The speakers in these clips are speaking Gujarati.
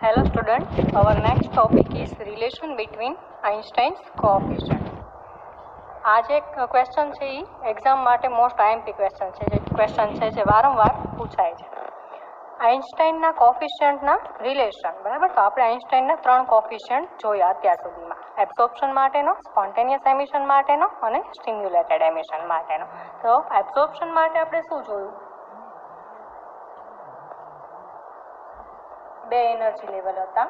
Hello student, our next topic is relation between Einstein's coefficient. आज एक क्वेश्चन છે એ એક્ઝામ માટે મોસ્ટ આઈએમપી ક્વેશ્ચન છે જે વારંવાર પૂછાય છે. આઇન્સ્ટાઈનના કોફિશિયન્ટના રિલેશન, બરાબર. તો આપણે આઇન્સ્ટાઈનના 3 કોફિશિયન્ટ જોયા અત્યાર સુધીમાં: એબ્સોર્પ્શન માટેનો, સ્પોન્ટેનિયસ એમિશન માટેનો અને સ્ટિમ્યુલેટેડ એમિશન માટેનો. તો એબ્સોર્પ્શન માટે આપણે શું જોયું? બે એનર્જી લેવલ હતા,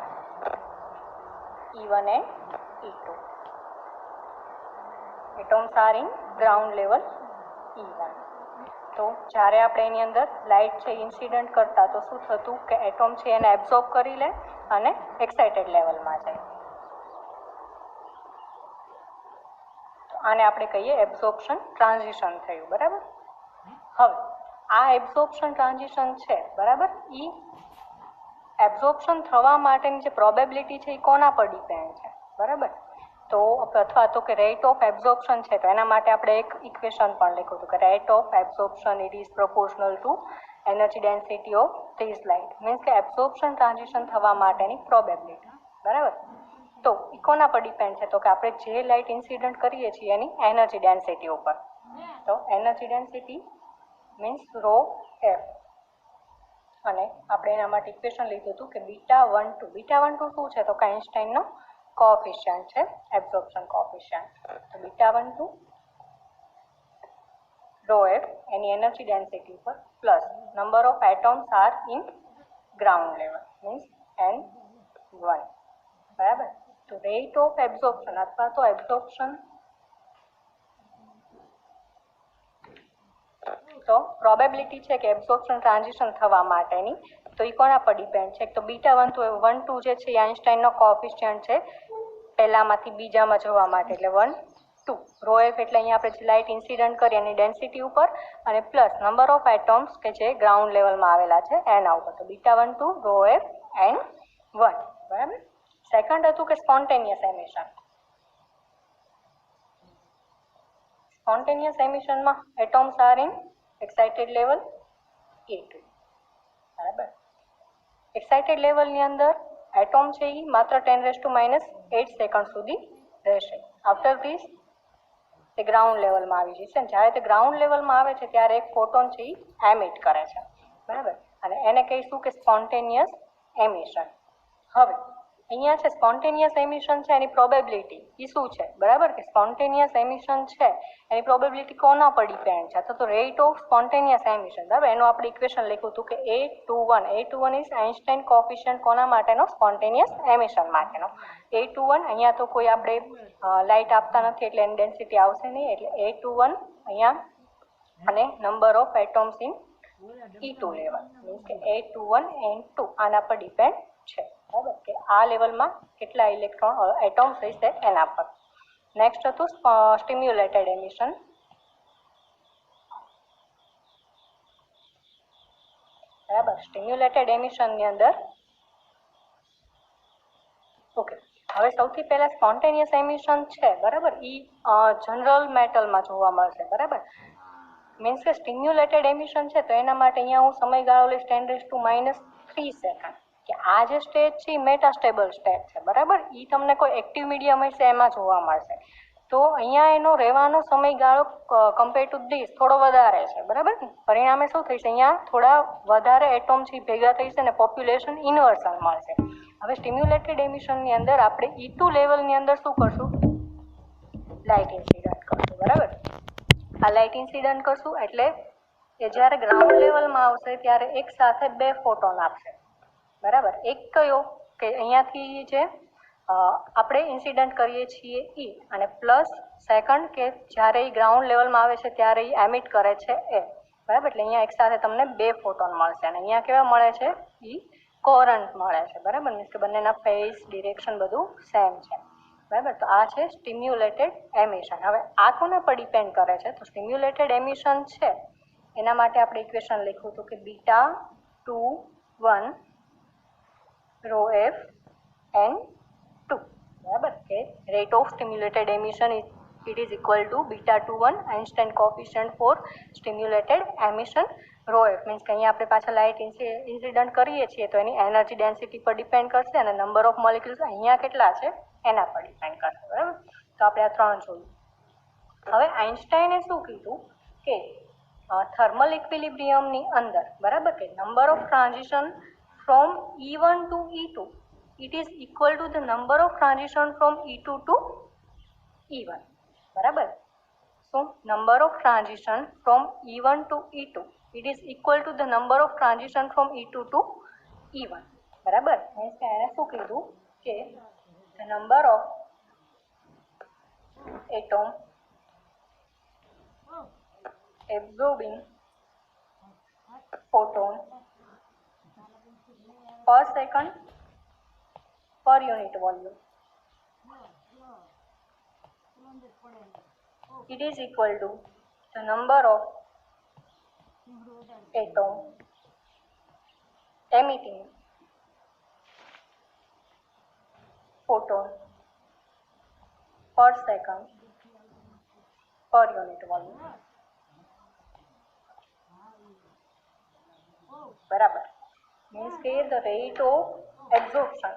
E1 and E2. Atoms are in ground level E1. તો જ્યારે આપણે એની અંદર લાઇટ છે ઇન્સિડન્ટ કરતા તો શું થતું કે એટમ છે એને એબ્ઝોર્બ કરી લે અને એક્સાઇટેડ લેવલમાં જાય. તો આને આપણે કહીએ એબ્ઝોર્પ્શન ટ્રાન્ઝિશન થયું, બરાબર. હવે આ એબ્ઝોર્પ્શન ટ્રાન્ઝિશન છે, બરાબર, એ એબ્ઝોર્પ્શન થવા માટેની જે પ્રોબેબિલિટી છે એ કોના પર ડિપેન્ડ છે, બરાબર. તો અથવા તો કે રેટ ઓફ એબ્ઝોર્પ્શન છે તો એના માટે આપણે એક ઇક્વેશન પણ લખ્યું હતું કે rate of absorption it is proportional two energy density of this light. Means કે એબ્ઝોર્પ્શન ટ્રાન્ઝિશન થવા માટેની પ્રોબેબિલિટી, બરાબર. તો એ કોના પર ડિપેન્ડ છે? તો કે આપણે જે લાઇટ ઇન્સિડન્ટ કરીએ છીએ એની એનર્જી ડેન્સિટી ઉપર. તો energy density means rho f, અને આપણે એના માટે ઇક્વેશન લીધું હતું કે β12. β12 શું છે? તો કે આઇન્સ્ટાઈનનો કોએફિશિયન્ટ છે, એબ્ઝોર્પ્શન કોએફિશિયન્ટ. તો β12 રો એફ એની એનર્જી ડેન્સિટી ઉપર plus number of atoms are in ground level means N1, બરાબર. તો રેટ ઓફ એબ્ઝોર્પ્શન અથવા તો એબ્ઝોર્પ્શન, તો પ્રોબેબિલિટી છે કે એબ્ઝોર્પ્શન ટ્રાન્ઝિશન થવા માટેની, તો એ કોના પર ડિપેન્ડ છે? તો β12 જે છે એ આઇન્સ્ટાઈનનો કોએફિશિયન્ટ છે પહેલામાંથી બીજામાં જવા માટે, એટલે 1 2 રો એફ એટલે અહીંયા આપણે જે લાઇટ ઇન્સિડન્ટ કરી એની ડેન્સિટી ઉપર અને પ્લસ નંબર ઓફ એટમ્સ કે જે ગ્રાઉન્ડ લેવલમાં આવેલા છે એના ઉપર. તો β12 રો એફ N1, બરાબર. સેકન્ડ હતું કે સ્પોન્ટેનિયસ એમિશન. સ્પોન્ટેનિયસ એમિશનમાં atoms are in excited level A2, બરાબર. એક્સાઇટેડ લેવલની અંદર એટમ છે એ માત્ર 10⁻⁸ સેકન્ડ સુધી રહેશે. આફ્ટર ધીસ તે ગ્રાઉન્ડ લેવલમાં આવી જશે. જ્યારે તે ગ્રાઉન્ડ લેવલમાં આવે છે ત્યારે એક ફોટોન છે એ એમિટ કરે છે, બરાબર. અને એને કહીશું કે સ્પોન્ટેનિયસ એમિશન. હવે અહીંયા છે સ્પોન્ટેનિયસ એમિશન છે એની પ્રોબેબિલિટી એ શું છે, બરાબર, કે સ્પોન્ટેનિયસ એમિશન છે એની પ્રોબેબિલિટી કોના પર ડિપેન્ડ છે? તો રેટ ઓફ સ્પોન્ટેનિયસ એમિશન, બરાબર. એનું આપણે ઇક્વેશન લખ્યું હતું કે A21 ઇઝ આઇન્સ્ટાઈન કોએફિશિયન્ટ કોના માટેનો? સ્પોન્ટેનિયસ એમિશન માટેનો. A21 અહીંયા તો કોઈ આપણે લાઇટ આપતા નથી એટલે એની ડેન્સિટી આવશે નહીં, એટલે A21 અહીંયા અને number of atoms in E2 level means કે A21 N2 આના પર ડિપેન્ડ છે, બરાબર, કે આ લેવલમાં કેટલા એટમ્સ રહેશે એના પર. નેક્સ્ટ હતું સ્ટિમ્યુલેટેડ એમિશન. બરાબર. સ્ટિમ્યુલેટેડ એમિશનની અંદર ઓકે, હવે સૌથી પહેલા સ્પોન્ટેનિયસ એમિશન છે, બરાબર, એ જનરલ મેટલમાં જોવા મળશે, બરાબર. મીન્સ કે સ્ટિમ્યુલેટેડ એમિશન છે તો એના માટે અહીંયા હું સમયગાળો લઈશ 10⁻³ સેકન્ડ, કે આ જે સ્ટેજ છે એ મેટાસ્ટેબલ સ્ટેજ છે, બરાબર. એ તમને કોઈ એક્ટિવ મીડિયમ હશે એમાં જોવા મળશે. તો અહીંયા એનો રહેવાનો સમયગાળો કમ્પેર ટુ ધીસ થોડો વધારે છે, બરાબર. પરિણામે શું થશે? અહીંયા થોડા વધારે એટમ છે ભેગા થશે અને પોપ્યુલેશન ઇન્વર્સન મળશે. હવે સ્ટિમ્યુલેટેડ એમિશનની અંદર આપણે E2 લેવલની અંદર શું કરશું? લાઇટ ઇન્સિડન્ટ કરશું, બરાબર. આ લાઇટ ઇન્સિડન્ટ કરશું એટલે એ જ્યારે ગ્રાઉન્ડ લેવલમાં આવશે ત્યારે એક સાથે 2 ફોટોન આપશે, બરાબર. એક કયો કે અહીંયાથી જે આપણે ઇન્સિડન્ટ કરીએ છીએ એ, અને પ્લસ સેકન્ડ કે જ્યારે એ ગ્રાઉન્ડ લેવલમાં આવે છે ત્યારે એ એમિટ કરે છે એ, બરાબર. એટલે અહીંયા એક સાથે તમને 2 ફોટોન મળશે અને અહીંયા કેવા મળે છે? એ કોરન્ટ મળે છે, બરાબર. મીન્સ કે બંનેના ફેઝ ડિરેક્શન બધું સેમ છે, બરાબર. તો આ છે સ્ટિમ્યુલેટેડ એમિશન. હવે આ કોના પર ડિપેન્ડ કરે છે? તો સ્ટિમ્યુલેટેડ એમિશન છે એના માટે આપણે ઇક્વેશન લખ્યું હતું કે β21 રો એફ N2, બરાબર, કે rate of stimulated emission is It is equal to β21 Einstein coefficient for stimulated emission rho f. Means કે અહીંયા આપણે પાછા લાઇટ ઇન્સિડન્ટ કરીએ છીએ તો એની એનર્જી ડેન્સિટી પર ડિપેન્ડ કરશે અને નંબર ઓફ મોલિક્યુલ્સ અહીંયા કેટલા છે એના પર ડિપેન્ડ કરશે, બરાબર. તો આપણે આ ત્રણ જોયું. હવે આઇન્સ્ટાઈને શું કીધું કે થર્મલ ઇક્વિલિબ્રિયમની અંદર, બરાબર, કે number of transition from E1 to E2 it is equal to the number of transition from E2 to E1, બરાબર. So number of transition from E1 to E2 it is equal to the number of transition from E2 to E1, બરાબર. મીન્સ કે એને શું કીધું કે the number of atom absorbing photon per second per unit volume it is equal to the number of atom emitting photon per second per unit volume, બરાબર. મીન્સ કે the rate of absorption,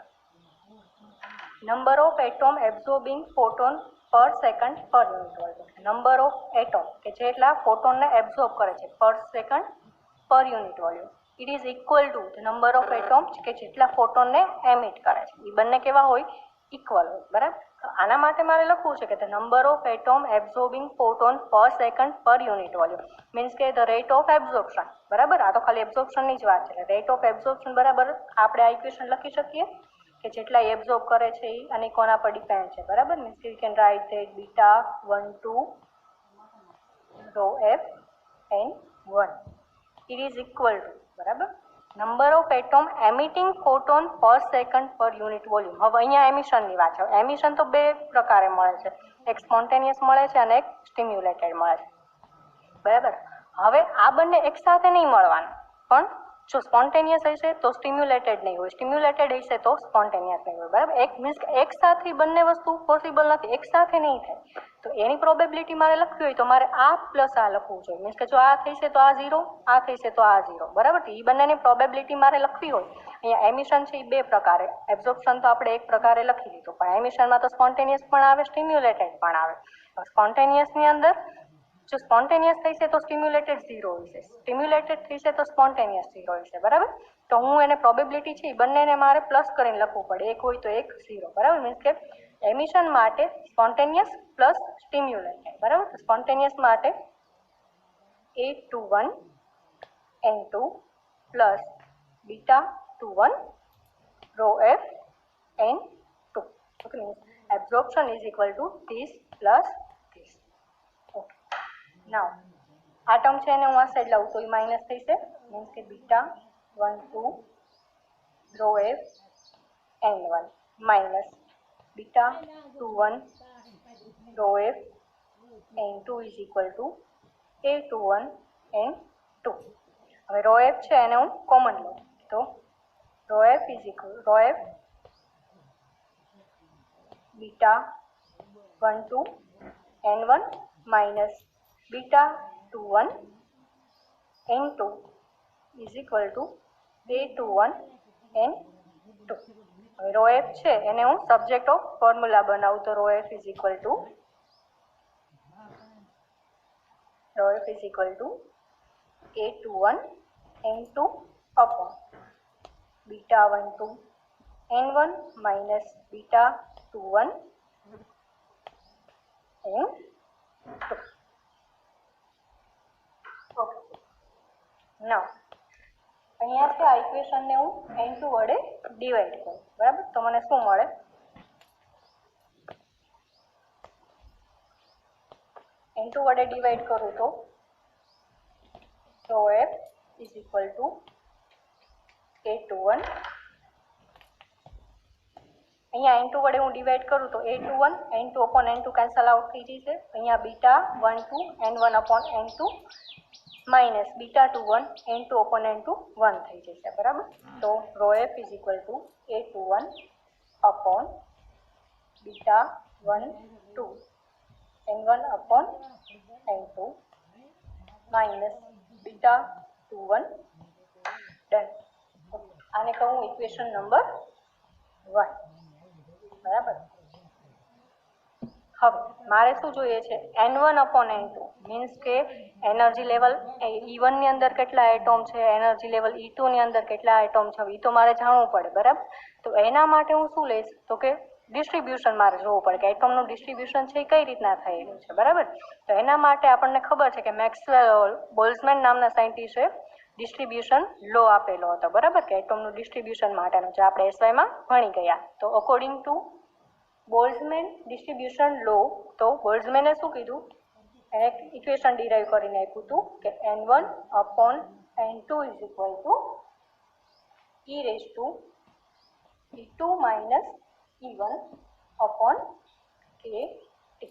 number of atom absorbing photon per second per unit volume, number of atom કે જેટલા ફોટોનને એબ્ઝોર્બ કરે છે per second per unit volume it is equal to the number of atom કે જેટલા ફોટોનને એમિટ કરે છે એ બંને કેવા હોય ઇક્વલ હોય, બરાબર. તો આના માટે મારે લખવું છે કે the number of atom absorbing photon per second per unit volume means કે the rate of absorption, બરાબર. આ તો ખાલી એબ્ઝોર્પ્શનની જ વાત છે. રેટ ઓફ એબ્ઝોર્પ્શન બરાબર આપણે આ ઇક્વેશન લખી શકીએ કે જેટલા એબ્ઝોર્બ કરે છે એ અને કોના પર ડિપેન્ડ છે, બરાબર. મીન્સ કે you can write that β12 rho f n1 it is equal to, બરાબર, number of atom emitting photon per second per unit volume. હવે અહીંયા એમિશનની વાત છે. એમિશન તો બે પ્રકારે મળે છે, એક સ્પોન્ટેનિયસ મળે છે અને એક સ્ટિમ્યુલેટેડ મળે છે, બરાબર. હવે આ બંને એક સાથે નહીં મળવાના, પણ જો સ્પોન્ટેનિયસ હશે તો સ્ટિમ્યુલેટેડ નહીં હોય, સ્ટિમ્યુલેટેડ હશે તો સ્પોન્ટેનિયસ નહીં હોય, બરાબર. એક મીન્સ કે એક સાથે બંને વસ્તુ પોસિબલ નથી, એક સાથે નહીં થાય. તો એની પ્રોબેબિલિટી મારે લખવી હોય તો મારે આ પ્લસ આ લખવું જોઈએ. મીન્સ કે જો આ થશે તો આ 0, આ થશે તો આ 0, બરાબર. તો એ બંનેની પ્રોબેબિલિટી મારે લખવી હોય. અહીંયા એમિશન છે એ બે પ્રકારે, એબ્ઝોર્પ્શન તો આપણે એક પ્રકારે લખી દીધું, પણ એમિશનમાં તો સ્પોન્ટેનિયસ પણ આવે, સ્ટિમ્યુલેટેડ પણ આવે. સ્પોન્ટેનિયસની અંદર જો સ્પોન્ટેનિયસ થશે તો સ્ટિમ્યુલેટેડ 0 હશે, સ્ટિમ્યુલેટેડ થશે તો સ્પોન્ટેનિયસ 0 હશે, બરાબર. તો હું એને પ્રોબેબિલિટી છે એ બંનેને મારે પ્લસ કરીને લખવું પડે, એક હોય તો એક 0, બરાબર. મીન્સ કે એમિશન માટે સ્પોન્ટેનિયસ પ્લસ સ્ટિમ્યુલેટેડ, બરાબર. તો સ્પોન્ટેનિયસ માટે A21 N2 plus β21 rho f N2. Okay, means absorption is equal to this plus this. Okay, now આ ટર્મ છે એને હું આ સાઈડ લાવું તો એ માઇનસ થશે. મીન્સ કે β12 rho f n1 minus β21 rho f n2 is equal to A21 n2. હવે rho f છે એને હું કોમન લઉં તો rho f is equal rho f β12 n1 minus β21 n2 is equal to A21 n2. હવે rho f છે એને હું સબ્જેક્ટ ઓફ ફોર્મ્યુલા બનાવું તો rho f is equal to A21 n2 upon β12 n1 minus β21 n2. નાઉ અહીંયા છે આ ઇક્વેશનને હું n2 વડે ડિવાઈડ કરું, બરાબર. તો મને શું મળે? n2 વડે ડિવાઈડ કરું તો rho f is equal to A21. અહીંયા n2 વડે હું ડિવાઈડ કરું તો A21 n2 upon n2 cancel out થઈ જશે. અહીંયા β12 n1 upon n2 minus β21 n2 upon n2 1 થઈ જશે, બરાબર. તો rho f is equal to A21 upon β12 n1 upon n2 minus beta 21 done. આને કહું ઇક્વેશન નંબર 1 બરાબર. હવે મારે શું જોઈએ છે n1 upon n2 મીન્સ કે એનર્જી લેવલ E1 ની અંદર કેટલા એટોમ છે, એનર્જી લેવલ E2 ની અંદર કેટલા એટોમ છે, એ તો મારે જાણવું પડે બરાબર. તો એના માટે હું શું લઈશ તો કે ડિસ્ટ્રીબ્યુશન મારે જોવું પડે કે એટોમનું ડિસ્ટ્રીબ્યુશન છે એ કઈ રીતના થયેલું છે બરાબર. તો એના માટે આપણને ખબર છે કે મેક્સવેલ બોલ્ટ્ઝમેન નામના સાયન્ટિસ્ટે ડિસ્ટ્રીબ્યુશન લો આપેલો હતો બરાબર, કે એટોમનું ડિસ્ટ્રીબ્યુશન માટેનો જે આપણે એસવાયમાં ભણી ગયા. તો અકોર્ડિંગ ટુ બોલ્ટ્ઝમેન ડિસ્ટ્રીબ્યુશન લો, તો બોલ્ટ્ઝમેને શું કીધું, એને ઇક્વેશન ડિરાઈવ કરીને આપ્યું હતું કે n1 upon n2 is equal to e raised to e2 minus e1 upon kt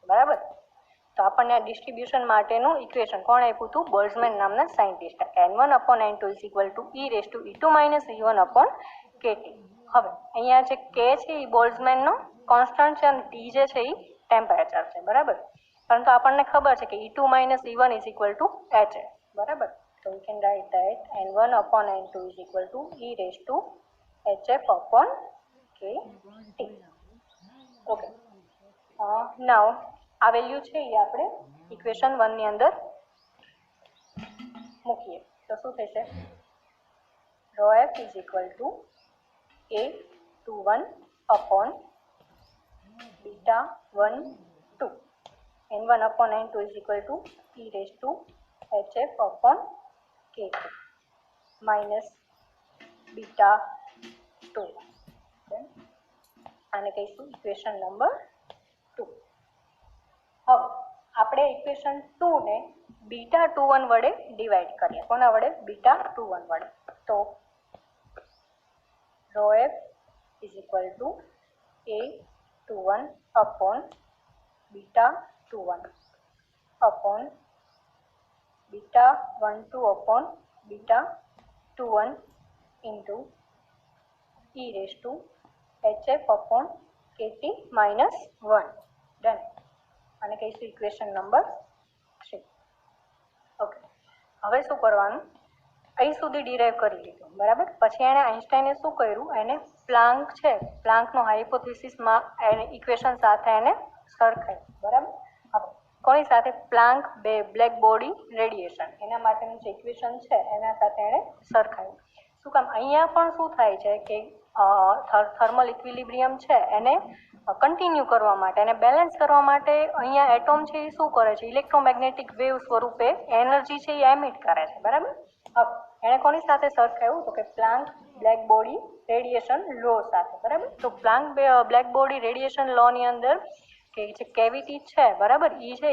બરાબર. તો આપણને આ ડિસ્ટ્રીબ્યુશન માટેનું ઇક્વેશન કોણ આપ્યું હતું, બોલ્ટ્ઝમેન નામના scientist. n1 upon n2 is equal to e raised to e2 minus e1 upon kt. હવે અહીંયા જે k છે એ બોલ્ટ્ઝમેનનો કોન્સ્ટન્ટ છે અને t જે છે એ ટેમ્પરેચર છે બરાબર. પરંતુ આપણને ખબર છે કે E2 minus E1 is equal to HF બરાબર. તો we can write that N1 upon N2 is equal to E raised to HF upon KT. Okay. Now આ વેલ્યુ છે એ આપણે ઇક્વેશન 1 ની અંદર મૂકીએ તો શું થશે, ρF is equal to A21 upon beta 1 2. n1 upon n2 is equal to e raised to hf upon kt minus beta 2. આને કહીશું ઇક્વેશન નંબર 2. હવે આપણે ઇક્વેશન 2 ને બીટા 21 વડે ડિવાઈડ કરીએ. કોના વડે, બીટા 21 વડે. તો ρf is equal to A21 upon beta 21 upon beta 12 upon beta 21 into e raised to hf upon kt minus 1. Done. અને કહીશું ઇક્વેશન નંબર 3. ઓકે. હવે શું કરવાનું, અહીં સુધી ડિરાઈવ કરી લીધું બરાબર. પછી એણે આઈન્સ્ટાઈને શું કર્યું, એને પ્લાન્ક છે, પ્લાન્કનો હાઇપોથેસિસમાં એને ઇક્વેશન સાથે એને સરખાયું બરાબર. હવે કોની સાથે, પ્લાન્ક બ્લેક બોડી રેડિયેશન, એના માટેનું જે ઇક્વેશન છે એના સાથે એણે સરખાયું. શું કામ, અહીંયા પણ શું થાય છે કે થર્મલ ઇક્વિલિબ્રિયમ છે એને કન્ટિન્યુ કરવા માટે અને બેલેન્સ કરવા માટે અહીંયા એટોમ છે એ શું કરે છે, ઇલેક્ટ્રોમેગ્નેટિક વેવ સ્વરૂપે એનર્જી છે એ એમિટ કરે છે બરાબર. હવે એણે કોની સાથે સરખાયું તો કે પ્લાન્ક બ્લેક બોડી રેડિયેશન લો સાથે બરાબર. તો પ્લાન્ક બ્લેક બોડી રેડિયેશન લો ની અંદર કે જે કેવિટી છે બરાબર, એ છે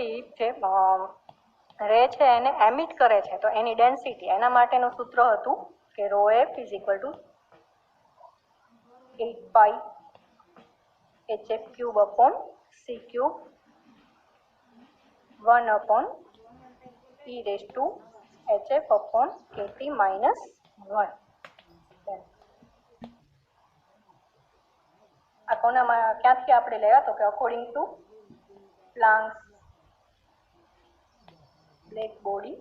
રે છે એને એમિટ કરે છે, તો એની ડેન્સિટી, એના માટેનું સૂત્ર હતું કે ρf is equal to 8 pi hf cube upon c cube 1 upon e raised to hf upon kt minus 1. આ કોનામાં ક્યાંથી આપણે લેવા તો કે according to Planck's black body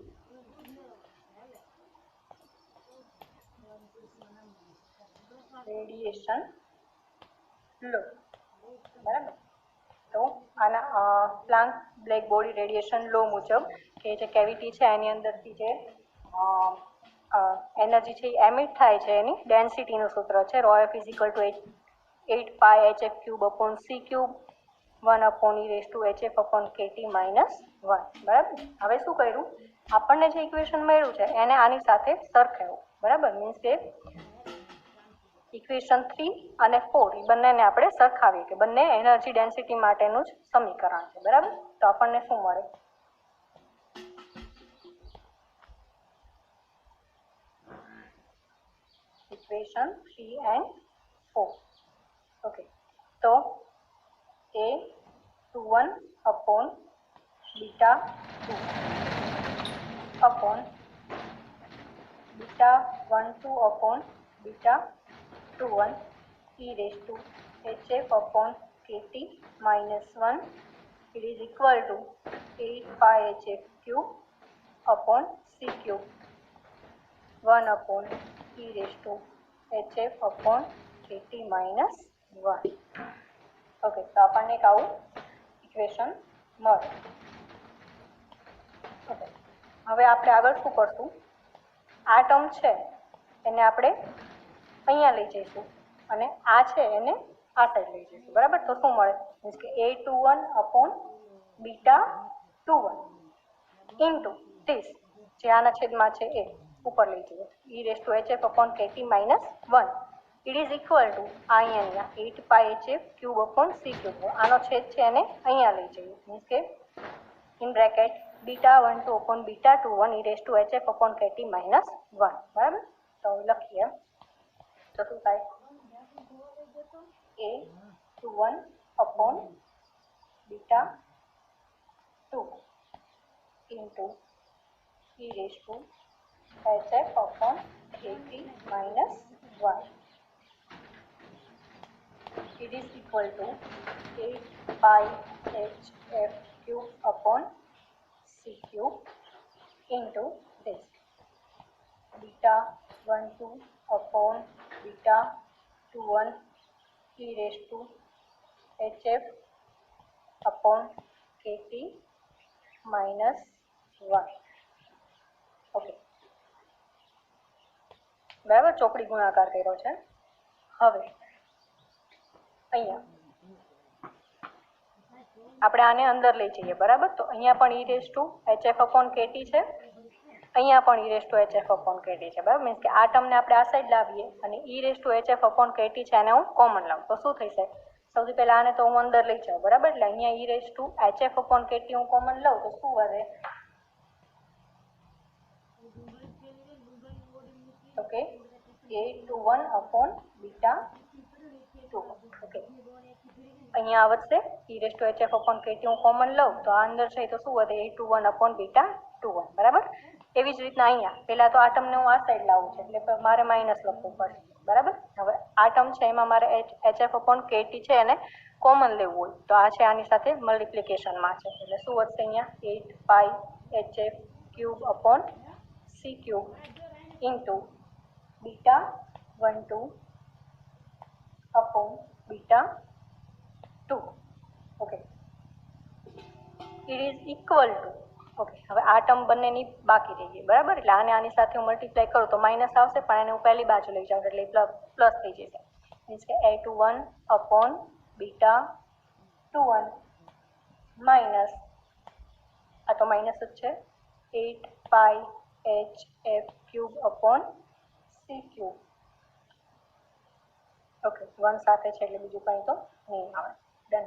radiation law બરાબર. તો આના Planck black body radiation law મુજબ કે જે કેવિટી છે એની અંદરથી જે એનર્જી છે એ એમિટ થાય છે એની ડેન્સિટીનું સૂત્ર છે ρf is equal to 8 pi hf cube upon c cube 1 upon e raised to hf upon kt minus 1 બરાબર. હવે શું કર્યું, આપણને જે ઇક્વેશન મળ્યું છે એને આની સાથે સરખાવ્યું બરાબર. મીન્સ કે ઇક્વેશન 3 અને 4 એ બંનેને આપણે સરખાવીએ કે બંને એનર્જી ડેન્સિટી માટેનું જ સમીકરણ છે બરાબર. તો આપણને શું મળે, ઇક્વેશન 3 and 4. ઓકે. તો A21 upon beta 2 upon beta 12 upon beta 21 e raised to hf upon kt minus 1 it is equal to 8 pi hf cube upon c cube 1 upon e raised to hf upon kt minus 1. Okay, તો આપણને એક આવું ઇક્વેશન મળે. ઓકે, હવે આપણે આગળ શું કરશું, આ ટર્મ છે એને આપણે અહીંયા લઈ જઈશું અને આ છે એને આ સાઈડ લઈ જઈશું. બરાબર, તો શું મળે, મીન્સ કે a21 અપોન β21 ઇન્ટુ ધીસ જે આના છેદમાં છે એ ઉપર લઈ જઈએ e raise to hf upon kt minus 1. It is equal to અહીંયા 8 pi hf cube upon c cube. આનો છેદ છે એને અહીંયા લઈ જઈએ, મીન્સ કે in bracket β12 upon β21 e raise to hf upon kt minus 1. બરાબર, તો લખીએ તો શું થાય, a21 upon β2 into e raise to hf upon kt minus 1. It is equal to 8 pi hf cube upon c cube into this β12 upon β21 e raised to hf upon kt minus 1. Okay, બરાબર, ચોકડી ગુણાકાર કર્યો છે. હવે અહીંયા આપણે આને અંદર લઈ જઈએ. બરાબર, તો અહીંયા પણ e raise to hf upon kt છે, અહીંયા પણ e raise to hf upon kt છે. બરાબર, મીન્સ કે આ ટર્મને આપણે આ સાઈડ લાવીએ અને e raise to hf upon kt છે એને હું કોમન લાવું તો શું થઈ શકે, સૌથી પહેલા આને તો હું અંદર લઈ જાઉં. બરાબર, એટલે અહીંયા e raise to hf upon kt હું કોમન લઉં તો શું વધે, ઓકે, a21 અપોન β2. ઓકે, અહીંયા વધશે e raise to hf upon kt હું કોમન લઉં તો આ અંદર છે તો શું વધે, a21 અપોન β21. બરાબર, એવી જ રીતના અહીંયા પહેલા તો આ ટર્મને હું આ સાઈડ લાવું છું એટલે મારે માઇનસ લખવું પડશે. બરાબર, હવે આ ટર્મ છે એમાં મારે hf અપોન kt છે એને કોમન લેવું હોય તો આ છે આની સાથે મલ્ટિપ્લિકેશનમાં છે એટલે શું વધશે, અહીંયા 8 pi hf cube upon c cube into β12 upon β2. Okay, it is equal to, okay, હવે આ ટર્મ બંનેની બાકી રહી ગઈ. બરાબર, એટલે આને આની સાથે હું મલ્ટીપ્લાય કરું તો માઇનસ આવશે પણ એને હું પહેલી બાજુ લઈ જાઉં એટલે પ્લસ થઈ જશે, મીન્સ કે a21 અપોન β21 માઇનસ આ તો માઇનસ જ છે 8 pi hf cube upon c cube. Okay, 1 સાથે છે એટલે બીજું કંઈ તો નહીં આવે. ડન.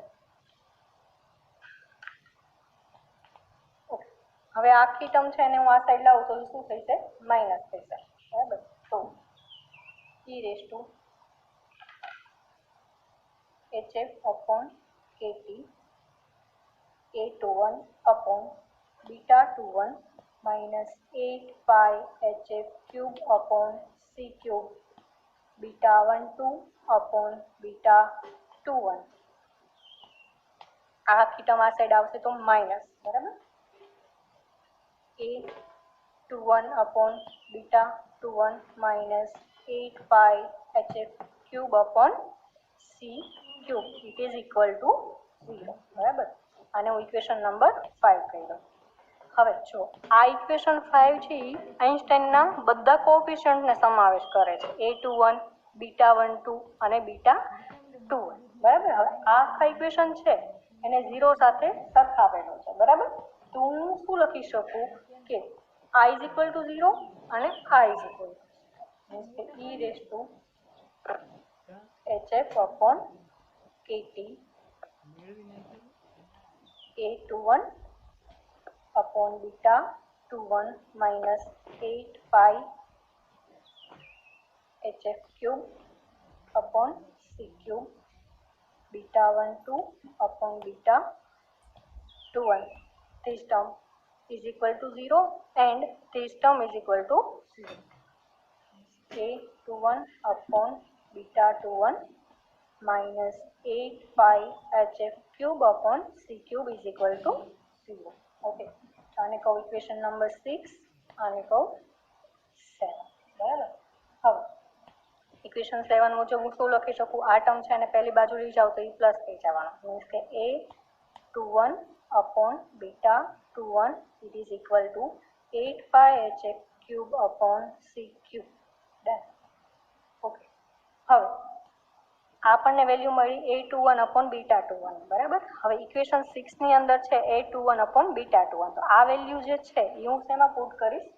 ઓકે, હવે આખી ટર્મ છે એને હું આ સાઈડ લાવું તો શું થશે, માઇનસ થશે. બરાબર, તો e raise to hf upon kt a21 upon β21 minus 8 pi hf cube upon c cube β12 upon β21. આ આખી ટર્મ આ સાઈડ આવશે તો માઇનસ. બરાબર, a21 upon β21 minus 8 pi hf cube upon c cube it is equal to 0. બરાબર, આને હું ઇક્વેશન નંબર 5 કહી દઉં. હવે જો આ ઇક્વેશન 5 છે એ આઇન્સ્ટાઈનના બધા કોએફિશિયન્ટને સમાવેશ કરે છે, a21 β12 અને β21. બરાબર, હવે આ આખા ઇક્વેશન છે એને 0 સાથે સરખાવેલો છે. બરાબર, તો હું શું લખી શકું કે i ઇઝ ઇક્વલ ટુ 0 અને i is equal to means કે e raise to hf upon kt a21 upon β21 minus 8 pi hf cube upon c cube β12 upon β21. This term is equal to 0 and this term is equal to 0. a21 upon β21 minus 8 pi hf cube upon c cube is equal to 0. Okay, આને કહું ઇક્વેશન નંબર 6, આને કહું 7. બરાબર. હવે ઇક્વેશન 7 મુજબ હું શું લખી શકું? આ ટર્મ છે અને પહેલી બાજુ લઈ જાવ તો એ પ્લસ થઈ જવાનો, મીન્સ કે a21 upon beta 21 it is equal to 8 pi hf cube upon c cube. Done. Okay, હવે આપણને વેલ્યુ મળી a21 upon beta 21. બરાબર. હવે ઇક્વેશન 6 ની અંદર છે a21 upon beta 21. તો આ વેલ્યુ જે છે એ હું શેમાં પુટ કરીશ?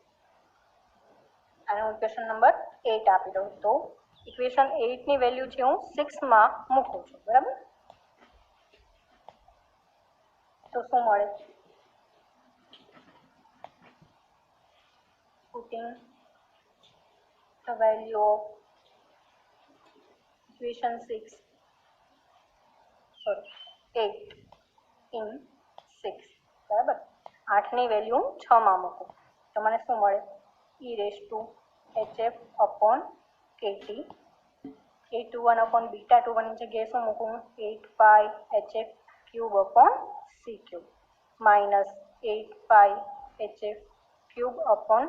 આને હું ઇક્વેશન નંબર 8 આપી દઉં. તો ઇક્વેશન 8 ની વેલ્યુ છે હું 6 માં મૂકું છું. બરાબર. તો શું મળે? Putting the value of equation 6 sorry 8 in 6. બરાબર. 8 ની વેલ્યુ 6 માં મૂકું તો મને શું મળે? e raised to hf upon kt. a21 upon beta 21 ની જગ્યાએ શું મૂકું? 8 pi hf cube upon c cube minus 8 pi hf cube upon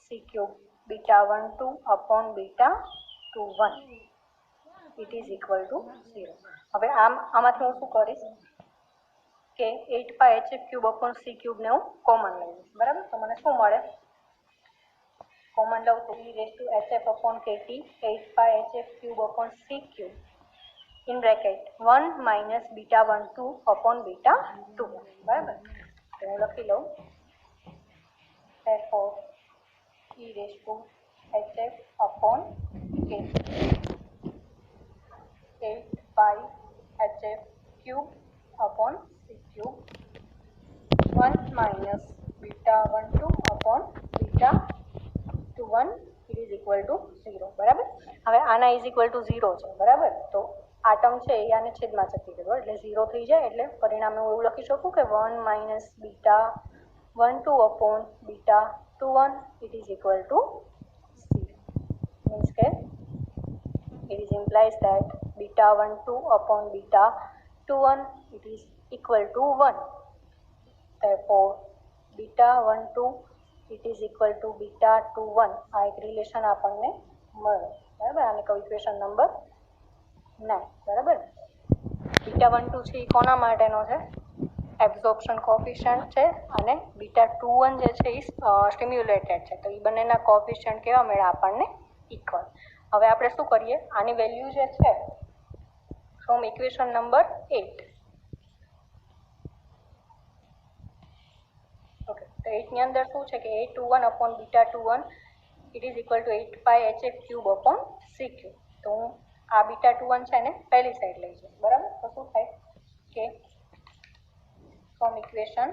c cube beta 12 upon beta 21 it is equal to 0. હવે આમાંથી હું શું કરીશ કે 8 pi hf cube upon c cube ને હું કોમન લઈ લઈશ. બરાબર. તો મને શું મળે? કોમન લઉં તો e raised to hf upon kt 8 pi hf cube upon c cube in bracket 1 minus beta 12 upon beta 2. બરાબર. તો હું લખી લઉં therefore e raised to hf upon kt 8 pi hf cube upon c cube 1 minus beta 12 upon beta 21 it is equal to 0. બરાબર. હવે આના is equal to 0 છે. બરાબર. તો આ ટર્મ છે એ આને છેદમાં જતી રહ્યો એટલે 0 થઈ જાય. એટલે પરિણામે હું એવું લખી શકું કે 1 minus beta 12 upon beta 21 it is equal to 0. means કે it is implies that beta 12 upon beta 21 it is equal to 1. therefore beta 12 it is equal to beta 21. આ એક રિલેશન આપણને મળે. બરાબર. આને કહું ઇક્વેશન નંબર 9. બરાબર. બીટા 12 છે એ કોના માટેનો છે? એબ્ઝોર્પ્શન કોફિશિયન્ટ છે અને બીટા 21 જે છે એ સ્ટિમ્યુલેટેડ છે. તો એ બંનેના કોફિશિયન્ટ કેવા મળ્યા આપણને? ઇક્વલ. હવે આપણે શું કરીએ? આની વેલ્યુ જે છે ફ્રોમ ઇક્વેશન નંબર 8. ઓકે, તો 8 ની અંદર શું છે કે a21 upon beta 21 it is equal to 8 pi hf cube upon c cube. તો હું આ બીટા 21 છે ને પહેલી સાઈડ લઈ જઈશ. બરાબર. તો શું થાય કે ફ્રોમ ઇક્વેશન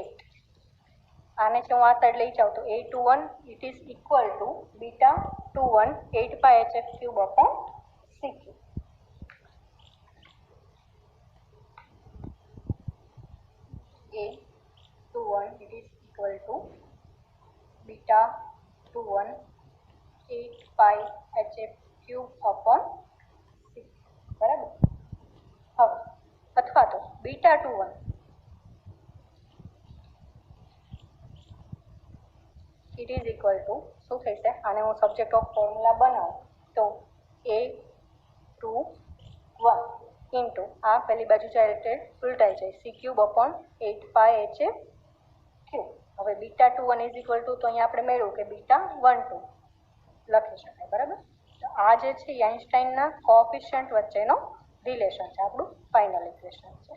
8 આને છે હું આ સાઈડ લઈ જાઉં તો a21 it is equal to beta 21 8 pi hf cube upon c cube. a21 it is equal to beta 21 8 pi hf cube upon 6. બરાબર. હવે અથવા તો beta 21 it is equal to શું થશે? આને હું સબ્જેક્ટ ઓફ ફોર્મ્યુલા બનાવું તો a21 ઇન્ટુ આ પહેલી બાજુ જાય એટલે ઉલટાઈ જાય c cube upon 8 pi hf cube. હવે બીટા 21 ઇઝ ઇક્વલ ટુ તો અહીંયા આપણે મેળવ્યું કે બીટા 12 લખી શકાય. બરાબર. તો આ જે છે આઇન્સ્ટાઈનના કોએફિશિયન્ટ વચ્ચેનો રિલેશન છે, આપણું ફાઇનલ ઇક્વેશન છે.